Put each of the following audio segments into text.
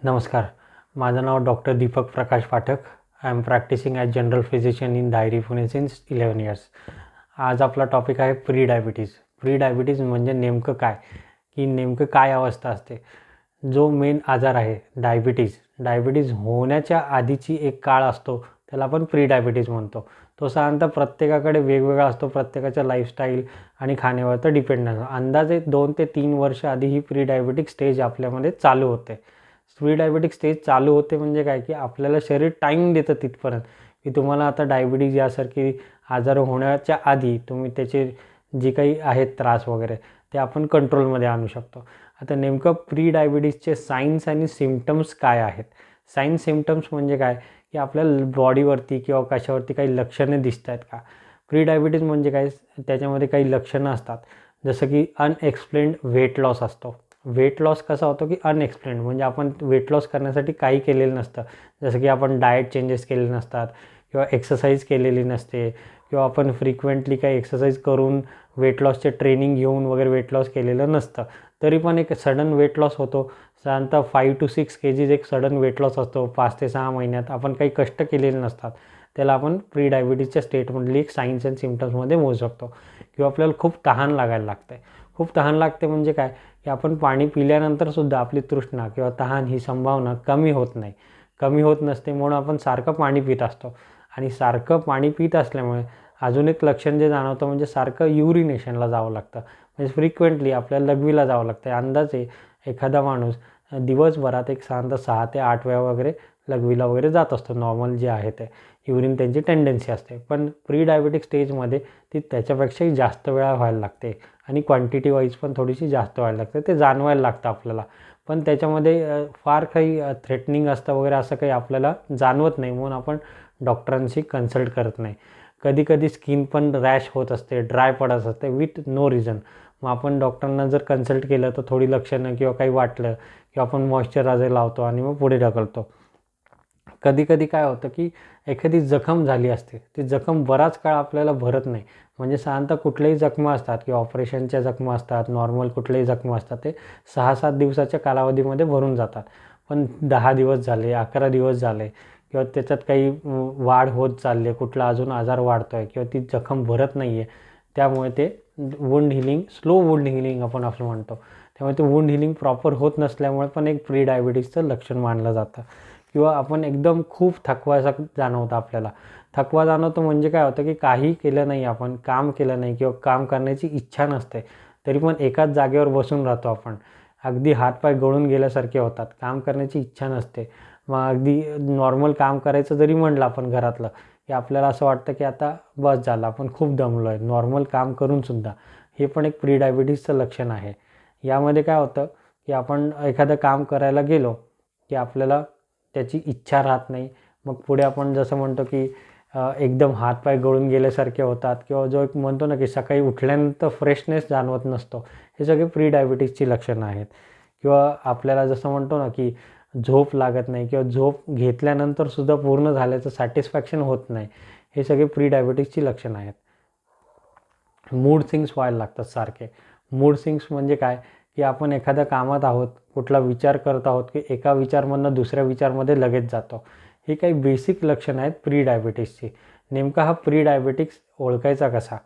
नमस्कार. माझं नाव doctor Deepak Prakash Pathak. I am practising as general physician in Dhayari Pune since 11 years. आज आपला टॉपिक आहे प्री डायबिटीज. प्री डायबिटीज म्हणजे नेमकं काय, की नेमकं काय अवस्था असते. जो मेन आजार आहे डायबिटीज होण्याच्या आधीची एक काळ असतो, त्याला आपण प्री डायबिटीज म्हणतो. तो साधारणतः प्रत्येकाकडे वेगवेगळा असतो. प्रत्येकाच्या लाईफस्टाईल आणि खाण्यावर तर डिपेंड असतो. अंदाजे 2 ते 3 वर्ष आधी ही प्री डायबिटिक स्टेज आपल्यामध्ये चालू होते. प्री डायबिटिक स्टेज चालू होते म्हणजे काय, की आपल्याला शरीर टाईम देतं तिथपर्यंत, की तुम्हाला आता डायबिटीज यासारखी आजार होण्याच्या आधी तुम्ही त्याचे जे काही आहेत त्रास वगैरे ते आपण कंट्रोलमध्ये आणू शकतो. आता नेमकं प्री डायबिटीजचे सायन्स आणि सिम्पटम्स काय आहेत. सायन्स सिम्पटम्स म्हणजे काय, की आपल्याला बॉडीवरती किंवा कशावरती काही लक्षणे दिसत आहेत का. प्री डायबिटीज म्हणजे काय, त्याच्यामध्ये काही लक्षणं असतात, जसं की अनएक्सप्लेन्ड वेट लॉस असतो. वेट लॉस कसा होतो, की अनएक्सप्लेन्ड म्हणजे आपण वेट लॉस करण्यासाठी काही केलेलं नसतं. जसं की आपण डाएट चेंजेस केलेले नसतात किंवा एक्सरसाइज केलेली नसते किंवा आपण फ्रिक्वेंटली काही एक्सरसाइज करून वेट लॉसचे ट्रेनिंग घेऊन वगैरे वेट लॉस केलेलं नसतं. तरी पण एक सडन वेट लॉस होतो. साधारणतः 5 to 6 kgs एक सडन वेट लॉस असतो 5 ते 6 महिन्यात. आपण काही कष्ट केलेले नसतात. त्याला आपण प्री डायबिटीजच्या स्टेटमधली एक सायन्स अँड सिम्पटम्समध्ये मोजू शकतो. किंवा आपल्याला खूप तहान लागायला लागते. खूप तहान लागते म्हणजे काय, की आपण पाणी पिल्यानंतरसुद्धा आपली तृष्णा किंवा तहान ही संभावना कमी होत नाही. कमी होत नसते म्हणून आपण सारखं पाणी पित असतो. आणि सारखं पाणी पित असल्यामुळे अजून एक लक्षण जे जाणवतं म्हणजे सारखं युरिनेशनला जावं लागतं. म्हणजे फ्रिक्वेंटली आपल्याला लघवीला जावं लागतं. अंदाजे एखादा माणूस दिवसभरात एक साधारणतः 6 ते 8 वेळा वगैरे लघवीला वगैरे जात असतो. नॉर्मल जे आहे ते युरिन त्यांची टेंडन्सी असते. पण प्री डायबिटिक स्टेजमध्ये ती त्याच्यापेक्षाही जास्त वेळा व्हायला लागते आणि क्वांटिटी वाईज पण थोडीशी जास्त व्हायला लागते. ते जाणवायला लागतं आपल्याला. पण त्याच्यामध्ये फार काही थ्रेटनिंग असतं वगैरे असं काही आपल्याला जाणवत नाही, म्हणून आपण डॉक्टरांशी कन्सल्ट करत नाही. कधी-कधी स्किन पण रॅश होत असते, ड्राय पडत असते विथ नो रिझन. मग आपण डॉक्टरांना जर कन्सल्ट केलं तर थोडी लक्षणं किंवा काही वाटलं की आपण मॉइश्चरायझर लावतो आणि मग पुढे ढकलतो. कधी-कधी काय होतं, की एखादी जखम झाली असते. ती जखम बराच काळ आपल्याला भरत नाही. म्हणजे साधारणतः कुठल्याही जखमा असतात किंवा ऑपरेशनच्या जखमा असतात, नॉर्मल कुठल्याही जखमा असतात, ते 6-7 दिवसाच्या कालावधीमध्ये भरून जातात. पण 10 दिवस झाले, 11 दिवस झाले किंवा त्याच्यात काही वाढ होत चालली आहे, कुठला अजून आजार वाढतो आहे किंवा ती जखम भरत नाही आहे. त्यामुळे ते wound healing, slow wound healing आपण असं म्हणतो. त्यामुळे ते वुंड हिलिंग प्रॉपर होत नसल्यामुळे पण एक प्री डायबिटीजचं लक्षण मानलं जातं. किंवा आपण एकदम खूप थकवासा जाणवतं आपल्याला. थकवा जाणवतो म्हणजे काय होतं, की काही केलं नाही, आपण काम केलं नाही किंवा काम करण्याची इच्छा नसते, तरी पण एकाच जागेवर बसून राहतो आपण. अगदी हातपाय गळून गेल्यासारखे होतात. काम करण्याची इच्छा नसते. मग अगदी नॉर्मल काम करायचं जरी म्हटलं आपण घरातलं, की आपल्याला असं वाटतं, की आता बस झालं, आपण खूप दमलो आहे नॉर्मल काम करूनसुद्धा. हे पण एक प्री डायबिटीजचं लक्षण आहे. यामध्ये काय होतं, की आपण एखादं काम करायला गेलो, की आपल्याला त्याची इच्छा राहत नाही. मग पुढे आपण जसं म्हणतो, की एकदम हातपाय गळून गेल्यासारखे होतात किंवा जो एक म्हणतो ना, की सकाळी उठल्यानंतर फ्रेशनेस जाणवत नसतो. हे सगळे प्री डायबिटीजची लक्षणं आहेत. किंवा आपल्याला जसं म्हणतो ना, की झोप लागत नाही किंवा झोप घेतल्यानंतरसुद्धा पूर्ण झाल्याचं सॅटिस्फॅक्शन होत नाही. हे सगळे प्री डायबिटीजची लक्षणं आहेत. मूड स्विंग्स व्हायला लागतात सारखे. मूड स्विंग्स म्हणजे काय, की आपण एखाद्या कामात आहोत, कुठला विचार करत आहोत, की एका विचारमधनं दुसऱ्या विचारमध्ये लगेच जातो. ही काही बेसिक लक्षणं आहेत प्री डायबिटीजची. नेमका हा प्री डायबिटिक्स ओळखायचा कसा?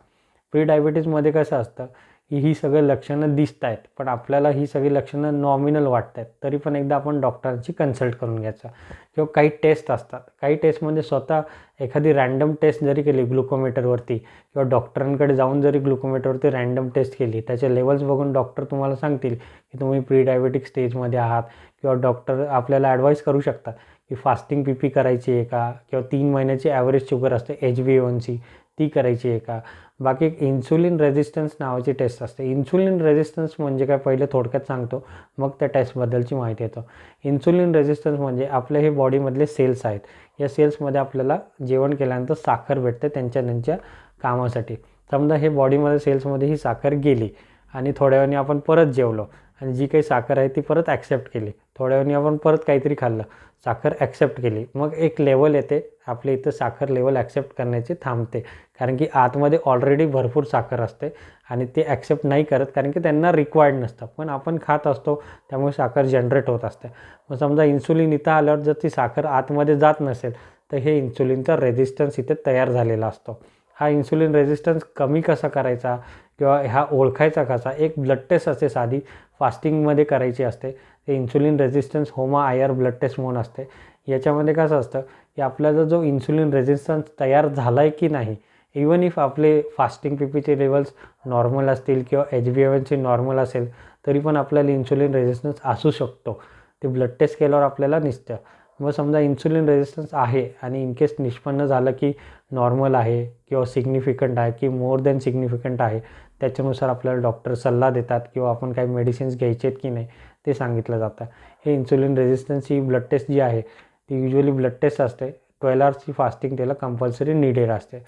प्री डायबिटीजमध्ये कसं असतं, की ही सगळी लक्षणं दिसत आहेत, पण आपल्याला ही सगळी लक्षणं नॉमिनल वाटत आहेत. तरी पण एकदा आपण डॉक्टरांची कन्सल्ट करून घ्यायचं. किंवा काही टेस्ट असतात. काही टेस्ट म्हणजे स्वतः एखादी रँडम टेस्ट जरी केली ग्लुकोमीटरवरती किंवा डॉक्टरांकडे जाऊन जरी ग्लुकोमीटरवरती रँडम टेस्ट केली, त्याचे लेवल्स बघून डॉक्टर तुम्हाला सांगतील, की तुम्ही प्री डायबिटिक स्टेजमध्ये आहात. किंवा डॉक्टर आपल्याला ॲडवाईस करू शकतात, की फास्टिंग पी करायची आहे का? किंवा 3 महिन्याची ॲव्हरेज शुगर असते HbA1c, ती करायची आहे का? बाकी एक इन्सुलिन रेझिस्टन्स नावाची टेस्ट असते. इन्सुलिन रेझिस्टन्स म्हणजे काय, पहिले थोडक्यात सांगतो, मग त्या टेस्टबद्दलची माहिती येतो. इन्सुलिन रेझिस्टन्स म्हणजे आपले हे बॉडीमधले सेल्स आहेत. या सेल्समध्ये आपल्याला जेवण केल्यानंतर साखर भेटते त्यांच्या कामासाठी. समजा हे बॉडीमध्ये सेल्समध्ये ही साखर गेली आणि थोड्या वेळाने आपण परत जेवलो आणि जी काही साखर आहे ती परत ॲक्सेप्ट केली. थोड्या वेळाने आपण परत काहीतरी खाल्लं. साखर ॲक्सेप्ट केली, मग एक लेवल येते आपल्या इथं, साखर लेवल ॲक्सेप्ट करण्याची थांबते, कारण की आतमध्ये ऑलरेडी भरपूर साखर असते आणि ते ॲक्सेप्ट नाही करत कारण की त्यांना रिक्वायर्ड नसतं, पण आपण खात असतो त्यामुळे साखर जनरेट होत असते. मग समजा इन्सुलिन इथं आल्यावर जर ती साखर आतमध्ये जात नसेल तर हे इन्सुलिनचा रेझिस्टन्स इथे तयार झालेला असतो. हा इन्सुलिन रेझिस्टन्स कमी कसा करायचा किंवा हा ओळखायचा कसा, एक ब्लड टेस्ट असते साधी, फास्टिंगमध्ये करायची असते. ते इन्सुलिन रेझिस्टन्स होमा आयर ब्लड टेस्ट म्हणून असते. याच्यामध्ये कसं असतं की आपल्याला जो इन्सुलिन रेझिस्टन्स तयार झाला आहे की नाही, इवन इफ आपले फास्टिंग पीचे लेवल्स नॉर्मल असतील किंवा HbA1c नॉर्मल असेल तरी पण आपल्याला इन्सुलिन रेझिस्टन्स असू शकतो. ते ब्लड टेस्ट केल्यावर आपल्याला दिसतं. मग समजा इन्सुलिन रेझिस्टन्स आहे आणि इन केस निष्पन्न झालं की नॉर्मल आहे किंवा सिग्निफिकंट आहे की मोर दॅन सिग्निफिकंट आहे, त्याच्यानुसार आपल्याला डॉक्टर सल्ला देतात किंवा आपण काही मेडिसिन्स घ्यायचे आहेत की नाही ते सांगितलं जातं. हे इन्सुलिन रेझिस्टन्स ही ब्लड टेस्ट जी आहे ती युजली ब्लड टेस्ट असते. 12 आवर्सची फास्टिंग त्याला कंपल्सरी नीडेड असते.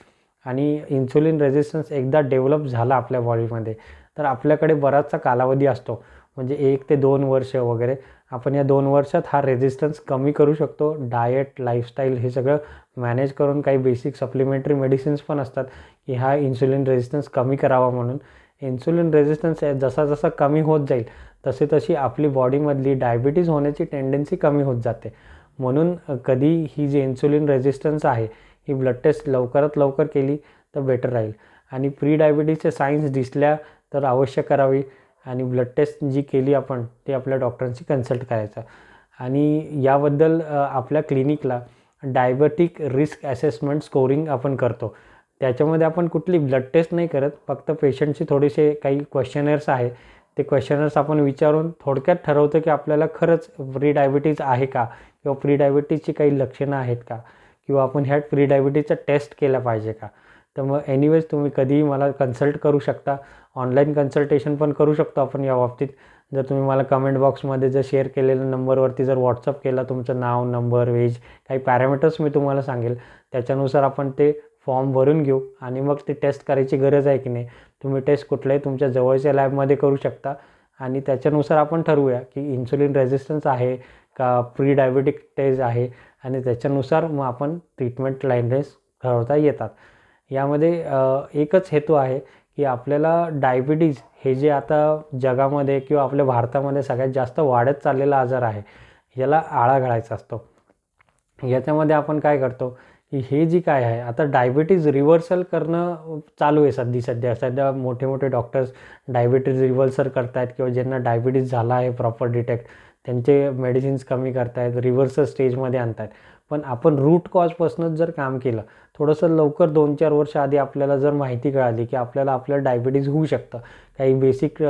आणि इन्सुलिन रेझिस्टन्स एकदा डेव्हलप झाला आपल्या बॉडीमध्ये तर आपल्याकडे बराचसा कालावधी असतो, म्हणजे 1 ते 2 वर्ष वगैरे. आपण या 2 वर्षात हा रेझिस्टन्स कमी करू शकतो. डाएट, लाईफस्टाईल हे सगळं मॅनेज करून, काही बेसिक सप्लिमेंटरी मेडिसिन्स पण असतात की हा इन्सुलिन रेझिस्टन्स कमी करावा म्हणून. इन्सुलिन रेझिस्टन्स जसा जसा कमी होत जाईल तशी आपली बॉडीमधली डायबिटीज होण्याची टेंडन्सी कमी होत जाते. म्हणून कधी ही जी इन्सुलिन रेझिस्टन्स आहे ही ब्लड टेस्ट लवकरात लवकर केली तर बेटर राहील. आणि प्री डायबिटीजचे सायन्स दिसल्या तर अवश्य करावी. आणि ब्लड टेस्ट जी केली आपण ते आपल्या डॉक्टरांशी कन्सल्ट करायचं. आणि याबद्दल आपल्या क्लिनिकला डायबेटिक रिस्क ॲसेसमेंट स्कोरिंग आपण करतो. त्याच्यामध्ये आपण कुठली ब्लड टेस्ट नाही करत, फक्त पेशंटचे थोडेसे काही क्वेश्चनर्स आहे, ते क्वेश्चनर्स आपण विचारून थोडक्यात ठरवतो की आपल्याला खरंच प्री डायबिटीज आहे का किंवा प्री डायबिटीजची काही लक्षणं आहेत का किंवा आपण ह्या प्री डायबिटीजचा टेस्ट केला पाहिजे का. तर मग एनिवेज तुम्ही कधीही मला कन्सल्ट करू शकता. ऑनलाईन कन्सल्टेशन पण करू शकतो आपण या बाबतीत. जर तुम्ही मला कमेंट बॉक्समध्ये जर शेअर केलेल्या नंबरवरती जर व्हॉट्सअप केला तुमचं नाव, नंबर, एज, काही पॅरामीटर्स मी तुम्हाला सांगेल, त्याच्यानुसार आपण ते फॉर्म भरून घेऊ आणि मग ते टेस्ट करायची गरज आहे की नाही, तुम्ही टेस्ट कुठल्याही तुमच्या जवळच्या लॅबमध्ये करू शकता. आणि त्याच्यानुसार आपण ठरवूया की इन्सुलिन रेझिस्टन्स आहे का प्री डायबेटिक टेस्ट आहे, आणि त्याच्यानुसार मग आपण ट्रीटमेंट लाईनलेस ठरवता येतात. यामध्ये एकच हेतू आहे की आपल्याला डायबिटीज हे जे आता जगामध्ये किंवा आपल्या भारतामध्ये सगळ्यात जास्त वाढत चाललेला आजार आहे, याला आळा घालायचा असतो. याच्यामध्ये आपण काय करतो की हे जी काय आहे आता डायबिटीज रिव्हर्सल करणं चालू आहे सध्या मोठे मोठे डॉक्टर्स डायबिटीज रिव्हर्सल करत आहेत किंवा ज्यांना डायबिटीज झाला आहे प्रॉपर डिटेक्ट, त्यांचे मेडिसिन्स कमी करतायत, रिव्हर्सल स्टेजमध्ये आणत आहेत. पण आपण रूट कॉजपासूनच जर काम केलं, थोडंसं लवकर 2-4 वर्ष आधी आपल्याला जर माहिती कळाली की आपल्याला डायबिटीज होऊ शकतं, काही बेसिक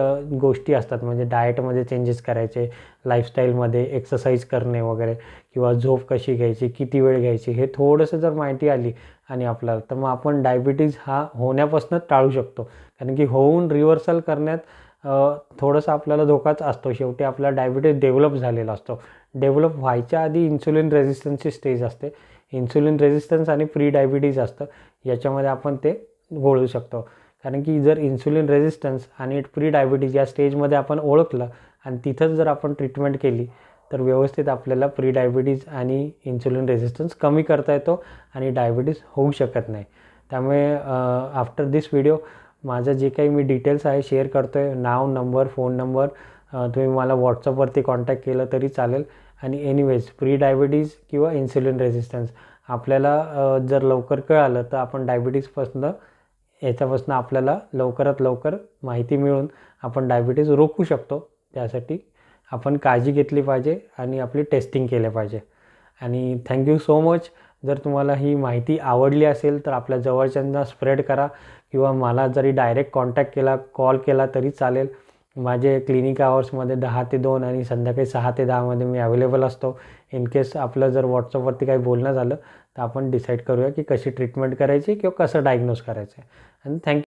गोष्टी असतात, म्हणजे डाएटमध्ये चेंजेस करायचे, लाईफस्टाईलमध्ये एक्सरसाइज करणे वगैरे, किंवा झोप कशी घ्यायची, किती वेळ घ्यायची, हे थोडंसं जर माहिती आली आणि आपल्याला, तर मग आपण डायबिटीज हा होण्यापासूनच टाळू शकतो. कारण की होऊन रिव्हर्सल करण्यात थोडंसं आपल्याला धोकाच असतो. शेवटी आपला डायबिटीज डेव्हलप झालेला असतो. डेव्हलप व्हायच्या आधी इन्सुलिन रेझिस्टन्सची स्टेज असते. इन्सुलिन रेझिस्टन्स आणि प्री डायबिटीज असतं, याच्यामध्ये आपण ते ओळखू शकतो. कारण की जर इन्सुलिन रेझिस्टन्स आणि प्री डायबिटीज या स्टेजमध्ये आपण ओळखलं आणि तिथंच जर आपण ट्रीटमेंट केली तर व्यवस्थित आपल्याला प्री डायबिटीज आणि इन्सुलिन रेझिस्टन्स कमी करता येतो आणि डायबिटीज होऊ शकत नाही. त्यामुळे आफ्टर दिस व्हिडिओ माझं जे काही मी डिटेल्स आहे शेअर करतो आहे, नाव, नंबर, फोन नंबर, तुम्ही मला व्हॉट्सअपवरती कॉन्टॅक्ट केलं तरी चालेल. आणि एनिवेज प्री डायबिटीज किंवा इन्सुलिन रेझिस्टन्स आपल्याला जर लवकर कळालं तर आपण याच्यापासून आपल्याला लवकरात लवकर माहिती मिळून आपण डायबिटीज रोखू शकतो. त्यासाठी आपण काळजी घेतली पाहिजे आणि आपली टेस्टिंग केले पाहिजे. आणि थँक्यू सो मच. जर तुम्हाला ही माहिती आवडली असेल तर आपल्या जवळच्यांना स्प्रेड करा किंवा मला जरी डायरेक्ट कॉन्टॅक्ट केला, कॉल केला तरी चालेल. माझे क्लिनिक आवर्समध्ये 10 ते 2 आणि संध्याकाळी 6 ते 10 मी अवेलेबल असतो. इन केस आपलं जर व्हॉट्सअपवरती काही बोलणं झालं तर आपण डिसाईड करूया की कशी ट्रीटमेंट करायची किंवा कसं डायग्नोज करायचं आहे. आणि थँक्यू.